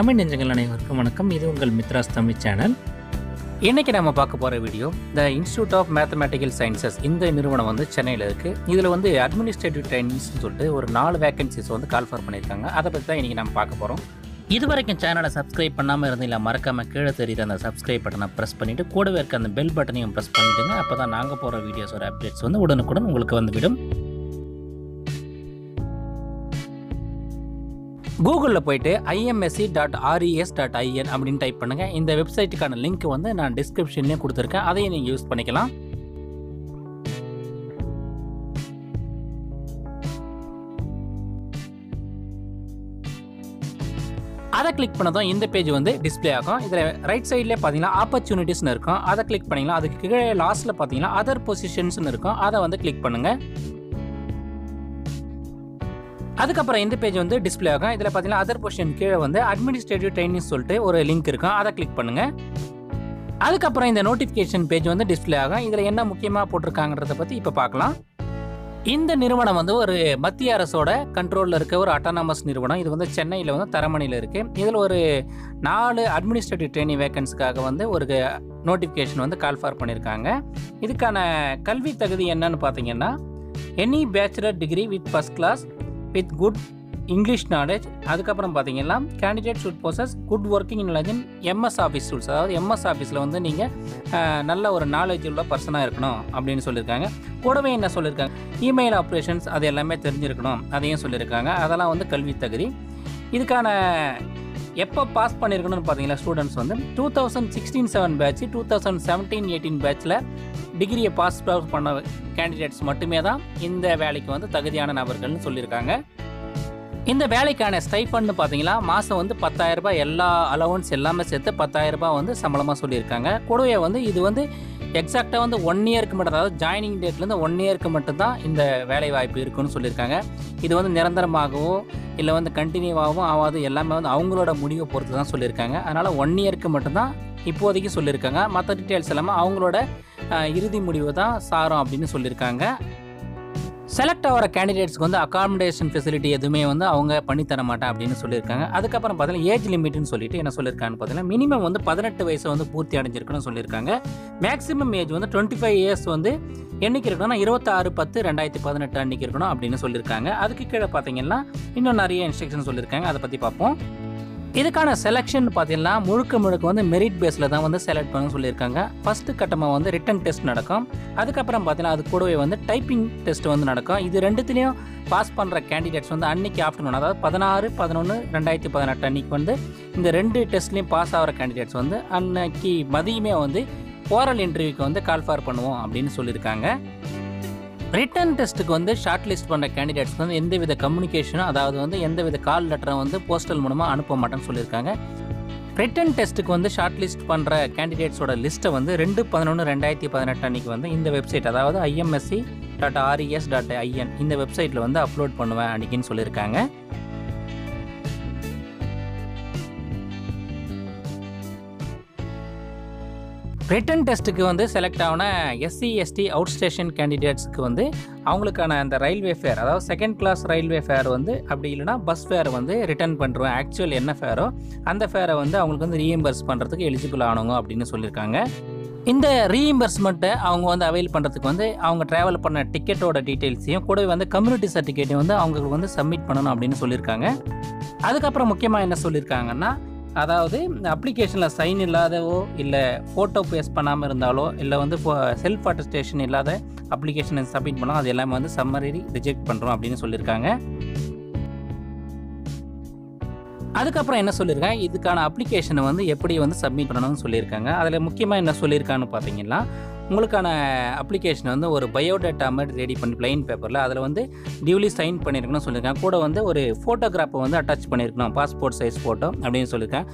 தமிழ் நெஞ்சங்கள் அனைவருக்கும் வணக்கம். இது உங்கள் மித்ராஸ் தமிழ் சேனல். இன்றைக்கி நம்ம பார்க்க போகிற video the institute of mathematical sciences. இந்த நிறுவனம் வந்து சென்னையில் இருக்குது. இதில் வந்து அட்மினிஸ்ட்ரேட்டிவ் ட்ரைனிங்ஸ்னு சொல்லிட்டு ஒரு 4 வேகன்சிஸ் வந்து கால்ஃபர் பண்ணியிருக்காங்க. அதை பற்றி தான் இன்றைக்கி நம்ம பார்க்க போகிறோம். இது வரைக்கும் சேனலை சப்ஸ்கிரைப் பண்ணாமல் இருந்தீங்களா, மறக்காமல் கீழே தெரியுற அந்த சப்ஸ்கிரைப் பட்டனை ப்ரெஸ் பண்ணிவிட்டு கூடவே இருக்க அந்த பெல் பட்டனையும் ப்ரெஸ் பண்ணிவிடுங்க. அப்போ தான் நாங்கள் போகிற வீடியோஸோட அப்டேட்ஸ் வந்து உடனுக்குடன் உங்களுக்கு வந்துவிடும். கூகுளில் போய்ட்டு imsc.res.in அப்படின்னு டைப் பண்ணுங்கள். இந்த வெப்சைட்டுக்கான லிங்க் வந்து நான் டிஸ்கிரிப்ஷன்லேயும் கொடுத்துருக்கேன். அதையும் நீங்கள் யூஸ் பண்ணிக்கலாம். அதை கிளிக் பண்ணதும் இந்த பேஜ் வந்து டிஸ்பிளே ஆகும். இதில் ரைட் சைட்லேயே பார்த்தீங்கன்னா ஆப்பர்ச்சுனிட்டிஸ்னு இருக்கும். அதை கிளிக் பண்ணிங்கன்னா அதுக்கு கீழே லாஸ்ட்டில் பார்த்தீங்கன்னா அதர் பொசிஷன்ஸ்னு இருக்கும். அதை வந்து கிளிக் பண்ணுங்கள். அதுக்கப்புறம் இந்த பேஜ் வந்து டிஸ்பிளே ஆகும். இதில் பார்த்தீங்கன்னா அதர் பொசிஷன் கீழே வந்து அட்மினிஸ்ட்ரேட்டிவ் ட்ரைனிங் சொல்லிட்டு ஒரு லிங்க் இருக்கும். அதை கிளிக் பண்ணுங்கள். அதுக்கப்புறம் இந்த நோட்டிஃபிகேஷன் பேஜ் வந்து டிஸ்பிளே ஆகும். இதில் என்ன முக்கியமாக போட்டிருக்காங்கன்றதை பற்றி இப்போ பார்க்கலாம். இந்த நிறுவனம் வந்து ஒரு மத்திய அரசோட கண்ட்ரோலில் இருக்க ஒரு அட்டானமஸ் நிறுவனம். இது வந்து சென்னையில் வந்து தரமணியில் இருக்குது. இதில் ஒரு 4 அட்மினிஸ்ட்ரேட்டிவ் ட்ரைனிங் வேகன்ஸுக்காக வந்து ஒரு நோட்டிஃபிகேஷன் வந்து கால்ஃபார் பண்ணியிருக்காங்க. இதுக்கான கல்வி தகுதி என்னன்னு பார்த்தீங்கன்னா any bachelor degree with first class with good English knowledge. அதுக்கப்புறம் பார்த்தீங்கன்னா candidate should possess good working knowledge in MS office tools. அதாவது எம்எஸ் ஆஃபீஸில் வந்து நீங்கள் நல்ல ஒரு நாலேஜ் உள்ள பர்சனாக இருக்கணும் அப்படின்னு சொல்லியிருக்காங்க. கூடவே என்ன சொல்லியிருக்காங்க, இமெயில் ஆப்ரேஷன்ஸ் அது எல்லாமே தெரிஞ்சிருக்கணும் அதையும் சொல்லியிருக்காங்க. அதெல்லாம் வந்து கல்வி தகுதி. இதுக்கான எப்போ பாஸ் பண்ணியிருக்கணும்னு பார்த்தீங்கன்னா ஸ்டூடெண்ட்ஸ் வந்து 2016-17 பேட்ச் 2017-18 பேட்சில் டிகிரியை பாஸ் பண்ண கேண்டிடேட்ஸ் மட்டுமே தான் இந்த வேலைக்கு வந்து தகுதியான நபர்கள்னு சொல்லியிருக்காங்க. இந்த வேலைக்கான ஸ்டைஃபண்ட்னு பார்த்தீங்கன்னா மாதம் வந்து 10,000 ரூபாய், எல்லா அலவன்ஸ் எல்லாமே சேர்த்து 10,000 ரூபாய் வந்து சம்பளமாக சொல்லியிருக்காங்க. கூடவே வந்து இது வந்து எக்ஸாக்டாக வந்து 1 இயருக்கு மட்டும், அதாவது ஜாயினிங் டேட்லேருந்து 1 இயருக்கு மட்டும்தான் இந்த வேலை வாய்ப்பு இருக்குன்னு சொல்லியிருக்காங்க. இது வந்து நிரந்தரமாகவோ இல்லை வந்து கண்டினியூவாகவும் ஆகாது, எல்லாமே வந்து அவங்களோட முடிவை பொறுத்து தான் சொல்லியிருக்காங்க. அதனால் 1 இயருக்கு மட்டும்தான் இப்போதைக்கு சொல்லியிருக்காங்க. மற்ற டீட்டெயில்ஸ் எல்லாமே அவங்களோட இறுதி முடிவு தான் சாரம் அப்படின்னு சொல்லியிருக்காங்க. செலக்ட் ஆகிற கேண்டிடேட்ஸ்க்கு வந்து அகாமடேஷன் ஃபெசிலிட்டி எதுவுமே வந்து அவங்க பண்ணித்தர மாட்டேன் அப்படின்னு சொல்லியிருக்காங்க. அதுக்கப்புறம் பார்த்தீங்கன்னா ஏஜ் லிமிட்னு சொல்லிட்டு என்ன சொல்லியிருக்காங்கன்னு பார்த்தீங்கன்னா மினிமம் வந்து 18 வயசு வந்து பூர்த்தி அடைஞ்சிருக்குன்னு சொல்லியிருக்காங்க. மேக்ஸிமம் ஏஜ் வந்து 25 இயர்ஸ் வந்து என்னைக்கு இருக்கணும்னா 26/10/2018 அன்றைக்கி இருக்கணும் அப்படின்னு சொல்லியிருக்காங்க. அதுக்கு கீழே பார்த்தீங்கன்னா இன்னும் நிறைய இன்ஸ்ட்ரக்ஷன் சொல்லியிருக்காங்க. அதை பற்றி பார்ப்போம். இதுக்கான செலெக்ஷன் பார்த்தீங்கன்னா முழுக்க வந்து மெரிட் பேஸில் தான் வந்து செலக்ட் பண்ண சொல்லியிருக்காங்க. ஃபஸ்ட்டு கட்டமாக வந்து ரிட்டன் டெஸ்ட் நடக்கும். அதுக்கப்புறம் பார்த்தீங்கன்னா அது கூடவே வந்து டைப்பிங் டெஸ்ட் வந்து நடக்கும். இது ரெண்டுத்துலேயும் பாஸ் பண்ணுற கேண்டிடேட்ஸ் வந்து அன்றைக்கி ஆஃப்டர்நூன், அதாவது 16/11/2018 அன்றைக்கி வந்து இந்த 2 டெஸ்ட்லேயும் பாஸ் ஆகிற கேண்டிடேட்ஸ் வந்து அன்னைக்கு மதியமே வந்து ஓரல் இன்டர்வியூக்கு வந்து கால்ஃபார் பண்ணுவோம் அப்படின்னு சொல்லியிருக்காங்க. ரிட்டன் டெஸ்ட்டுக்கு வந்து ஷார்ட் லிஸ்ட் பண்ணுற கேண்டிடேட்ஸ்க்கு வந்து எந்தவித கம்யூனிகேஷனும், அதாவது வந்து எந்தவித கால் லெட்டரை வந்து போஸ்டல் மூலமாக அனுப்ப மாட்டேன்னு சொல்லியிருக்காங்க. ரிட்டன் டெஸ்ட்டுக்கு வந்து ஷார்ட் லிஸ்ட் பண்ணுற கேண்டிடேட்ஸோட லிஸ்ட்டை வந்து 2/11/2018 அன்றைக்கி வந்து இந்த வெப்சைட், அதாவது imsc.res.in இந்த வெப்சைட்டில் வந்து அப்லோட் பண்ணுவேன் அன்றைக்கின்னு சொல்லியிருக்காங்க. ரிட்டன் டெஸ்ட்டுக்கு வந்து செலக்ட் ஆன SC/ST அவுட் ஸ்டேஷன் கேண்டிடேட்ஸ்க்கு வந்து அவங்களுக்கான அந்த ரயில்வே ஃபேர், அதாவது செகண்ட் கிளாஸ் ரயில்வே ஃபேர் வந்து அப்படி இல்லைனா பஸ் ஃபேர் வந்து ரிட்டர்ன் பண்ணுறோம். ஆக்சுவல் என்ன ஃபேரோ அந்த ஃபேரை வந்து அவங்களுக்கு வந்து ரீஎம்பர்ஸ் பண்ணுறதுக்கு எலிஜிபிள் ஆனவங்க அப்படின்னு சொல்லியிருக்காங்க. இந்த ரீஎம்பர்ஸ்மெண்ட்டை அவங்க வந்து அவைல் பண்ணுறதுக்கு வந்து அவங்க ட்ராவல் பண்ண டிக்கெட்டோட டீட்டெயில்ஸையும் கூடவே வந்து கம்யூனிட்டி சர்டிஃபிகேட்டையும் வந்து அவங்களுக்கு வந்து சப்மிட் பண்ணணும் அப்படின்னு சொல்லியிருக்காங்க. அதுக்கப்புறம் முக்கியமாக என்ன சொல்லியிருக்காங்கன்னா, அதாவது அப்ளிகேஷனில் சைன் இல்லாதவோ இல்லை ஃபோட்டோ பேஸ்ட் பண்ணாமல் இருந்தாலோ இல்லை வந்து செல்ஃப் அட்டஸ்டேஷன் இல்லாத அப்ளிகேஷனை சப்மிட் பண்ணோம், அது எல்லாமே வந்து சம்மரி ரிஜெக்ட் பண்ணுறோம் அப்படின்னு சொல்லியிருக்காங்க. அதுக்கப்புறம் என்ன சொல்லியிருக்காங்க, இதுக்கான அப்ளிகேஷனை வந்து எப்படி வந்து சப்மிட் பண்ணணும்னு சொல்லியிருக்காங்க. அதில் முக்கியமாக என்ன சொல்லியிருக்கான்னு பார்த்தீங்கன்னா, உங்களுக்கான அப்ளிகேஷன் வந்து ஒரு பயோடேட்டா மாதிரி ரெடி பண்ணி பிளைன் பேப்பரில் அதில் வந்து டியூலி சைன் பண்ணியிருக்கணும்னு சொல்லியிருக்காங்க. கூட வந்து ஒரு ஃபோட்டோகிராஃபை வந்து அட்டாச் பண்ணியிருக்கணும், பாஸ்போர்ட் சைஸ் ஃபோட்டோ அப்படின்னு சொல்லியிருக்காங்க.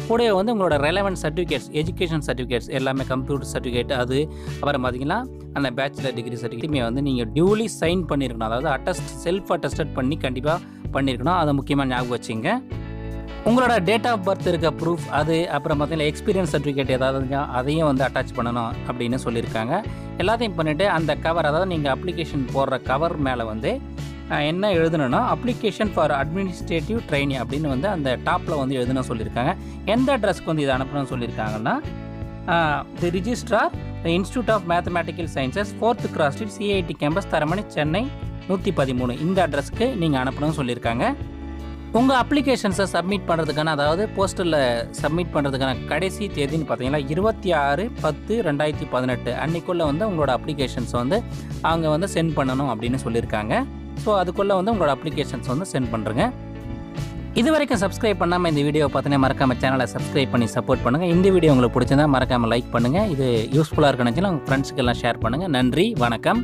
கூடவே வந்து உங்களோட ரெலவெண்ட் சர்டிஃபிகேட்ஸ், எஜுகேஷன் சர்டிஃபிகேட்ஸ் எல்லாமே, கம்ப்யூட்டர் சர்டிஃபிகேட், அது அப்புறம் பார்த்தீங்கன்னா அந்த பேச்சுலர் டிகிரி சர்டிஃபிகேட்டுமே வந்து நீங்கள் டியூலி சைன் பண்ணியிருக்கணும், அதாவது செல்ஃப் அட்டஸ்டட் பண்ணி கண்டிப்பாக பண்ணியிருக்கணும். அதை முக்கியமாக ஞாபகம் வச்சுங்க. உங்களோட டேட் ஆஃப் பர்த் இருக்க ப்ரூஃப், அது அப்புறம் பார்த்தீங்கன்னா எக்ஸ்பீரியன்ஸ் சர்டிஃபிகேட் ஏதாவது இருந்தால் அதையும் வந்து அட்டாச் பண்ணணும் அப்படின்னு சொல்லியிருக்காங்க. எல்லாத்தையும் பண்ணிவிட்டு அந்த கவர், அதாவது நீங்கள் அப்ளிகேஷன் போடுற கவர் மேலே வந்து என்ன எழுதணும்னா அப்ளிகேஷன் ஃபார் அட்மினிஸ்ட்ரேட்டிவ் ட்ரைனிங் அப்படின்னு வந்து அந்த டாப்பில் வந்து எழுதணும் சொல்லியிருக்காங்க. எந்த அட்ரஸ்க்கு வந்து இதை அனுப்பணும்னு சொல்லியிருக்காங்கன்னா the registrar the institute of mathematical sciences 4th Cross Street CIT campus Taramani Chennai 113 இந்த அட்ரஸ்க்கு நீங்கள் அனுப்பணும்னு சொல்லியிருக்காங்க. உங்கள் அப்ளிகேஷன்ஸை சப்மிட் பண்ணுறதுக்கான அதாவது போஸ்டரில் சப்மிட் பண்ணுறதுக்கான கடைசி தேதின்னு பார்த்தீங்கன்னா 26/10/2018 அன்றைக்குள்ளே வந்து உங்களோட அப்ளிகேஷன்ஸை வந்து அவங்க வந்து சென்ட் பண்ணணும் அப்படின்னு சொல்லியிருக்காங்க. ஸோ அதுக்குள்ளே வந்து உங்களோட அப்ளிகேஷன்ஸ் வந்து சென்ட் பண்ணுறேங்க. இது வரைக்கும் சப்ஸ்கிரைப் பண்ணாமல் இந்த வீடியோ பார்த்தீங்கன்னா மறக்காமல் சேனலை சப்ஸ்கிரைப் பண்ணி சப்போர்ட் பண்ணுங்கள். இந்த வீடியோ உங்களுக்கு பிடிச்சிருந்தா மறக்காமல் லைக் பண்ணுங்கள். இது யூஸ்ஃபுல்லாக இருக்குன்னு உங்கள் ஃப்ரெண்ட்ஸுக்கெல்லாம் ஷேர் பண்ணுங்கள். நன்றி, வணக்கம்.